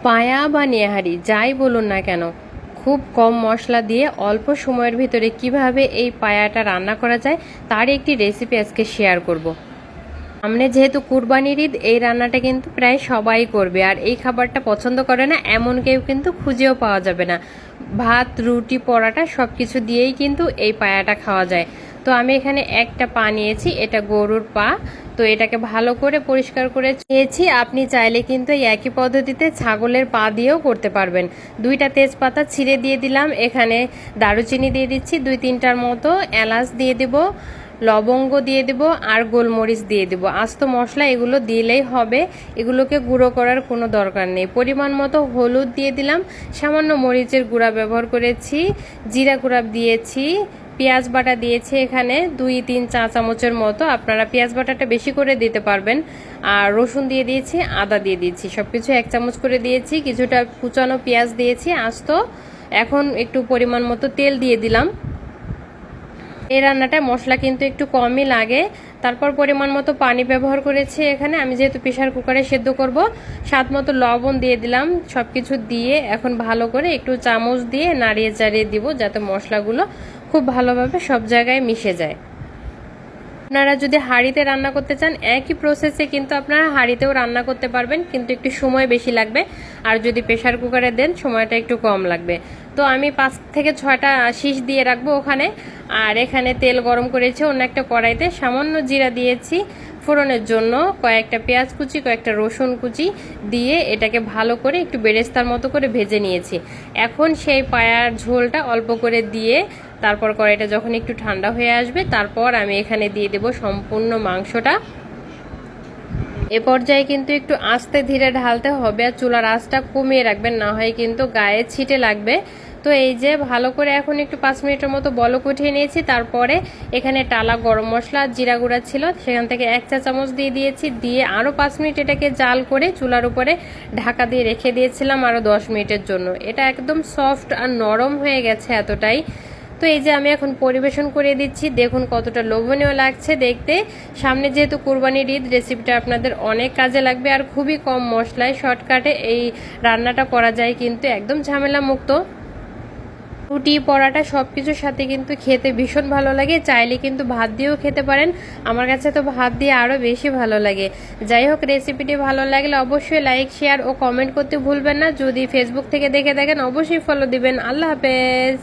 পায়া বা নেহারি যাই বলুন না কেন, খুব কম মশলা দিয়ে অল্প সময়ের ভিতরে কিভাবে এই পায়াটা রান্না করা যায় তার একটি রেসিপি আজকে শেয়ার করব। সামনে যেহেতু কুরবানির ঈদ, এই রান্নাটা কিন্তু প্রায় সবাই করবে, আর এই খাবারটা পছন্দ করে না এমন কেউ কিন্তু খুঁজেও পাওয়া যাবে না। ভাত, রুটি, পরোটা সব কিছু দিয়েই কিন্তু এই পায়াটা খাওয়া যায়। তো আমি এখানে একটা পা নিয়েছি, এটা গরুর পা। তো এটাকে ভালো করে পরিষ্কার করে নিয়েছি। আপনি চাইলে কিন্তু এই একই পদ্ধতিতে ছাগলের পা দিয়েও করতে পারবেন। 2টা তেজপাতা ছিঁড়ে দিয়ে দিলাম, এখানে দারুচিনি দিয়ে দিচ্ছি 2-3টার মতো, এলাচ দিয়ে দেব, লবঙ্গ দিয়ে দেব আর গোলমরিচ দিয়ে দেব। আস্ত মশলা এগুলো দিলেই হবে, এগুলোকে গুঁড়ো করার কোনো দরকার নেই। পরিমাণ মতো হলুদ দিয়ে দিলাম, সামান্য মরিচের গুঁড়া ব্যবহার করেছি, জিরা গুঁড়া দিয়েছি, পেঁয়াজ বাটা দিয়েছি এখানে 2-3 চা চামচের মতো। আপনারা পেঁয়াজ বাটাটা বেশি করে দিতে পারবেন। আর রসুন দিয়ে দিয়েছি, আদা দিয়ে দিয়েছি, সবকিছু 1 চামচ করে দিয়েছি। কিছুটা কুচানো পেঁয়াজ দিয়েছি আস্ত। এখন একটু পরিমাণ মতো তেল দিয়ে দিলাম। এই রান্নাটায় মশলা কিন্তু একটু কমই লাগে। তারপর পরিমাণ মতো পানি ব্যবহার করেছি এখানে, আমি যেহেতু প্রেসার কুকারে সেদ্ধ করব। স্বাদ মতো লবণ দিয়ে দিলাম। সব কিছু দিয়ে এখন ভালো করে একটু চামচ দিয়ে নাড়িয়ে চাড়িয়ে দিব, যাতে মশলাগুলো খুব ভালোভাবে সব জায়গায় মিশে যায়। আপনারা যদি হাঁড়িতে রান্না করতে চান, একই প্রসেসে কিন্তু আপনারা হাঁড়িতেও রান্না করতে পারবেন, কিন্তু একটু সময় বেশি লাগবে। আর যদি প্রেসার কুকারে দেন, সময়টা একটু কম লাগবে। তো আমি 5 থেকে 6টা শীষ দিয়ে রাখবো ওখানে। আর এখানে তেল গরম করেছি অন্য একটা কড়াইতে, সামান্য জিরা দিয়েছি ফোড়নের জন্য, কয়েকটা পেঁয়াজ কুচি, কয়েকটা রসুন কুচি দিয়ে এটাকে ভালো করে একটু বেরেস্তার মতো করে ভেজে নিয়েছি। এখন সেই পায়ার ঝোলটা অল্প করে দিয়ে তারপর কড়াইটা যখন একটু ঠান্ডা হয়ে আসবে, তারপর আমি এখানে দিয়ে দেব সম্পূর্ণ মাংসটা। এ পর্যায়ে কিন্তু একটু আস্তে ধীরে ঢালতে হবে, আর চুলার আঁচটা কমিয়ে রাখবেন, না হয় কিন্তু গায়ে ছিটে লাগবে। তো এই যে ভালো করে এখন একটু 5 মিনিটের মতো বলক উঠিয়ে নিয়েছি। তারপরে এখানে টালা গরম মশলা, জিরা গুঁড়া ছিল, সেখান থেকে 1 চা চামচ দিয়ে দিয়েছি। দিয়ে আরও 5 মিনিট এটাকে জাল করে চুলার উপরে ঢাকা দিয়ে রেখে দিয়েছিলাম আরও 10 মিনিটের জন্য। এটা একদম সফট আর নরম হয়ে গেছে এতটাই। তো এই যে আমি এখন পরিবেশন করে দিচ্ছি, দেখুন কতটা লোভনীয় লাগছে দেখতে। সামনে যেহেতু কুরবানির ঈদ, রেসিপিটা আপনাদের অনেক কাজে লাগবে, আর খুবই কম মশলায় শর্টকাটে এই রান্নাটা করা যায়, কিন্তু একদম ঝামেলা মুক্ত। রুটি, পরোটা সব কিছুর সাথে কিন্তু খেতে ভীষণ ভালো লাগে। চাইলে কিন্তু ভাত দিয়েও খেতে পারেন, আমার কাছে তো ভাত দিয়ে আরও বেশি ভালো লাগে। যাই হোক, রেসিপিটি ভালো লাগলে অবশ্যই লাইক, শেয়ার ও কমেন্ট করতে ভুলবেন না। যদি ফেসবুক থেকে দেখে দেখেন, অবশ্যই ফলো দিবেন। আল্লাহ হাফেজ।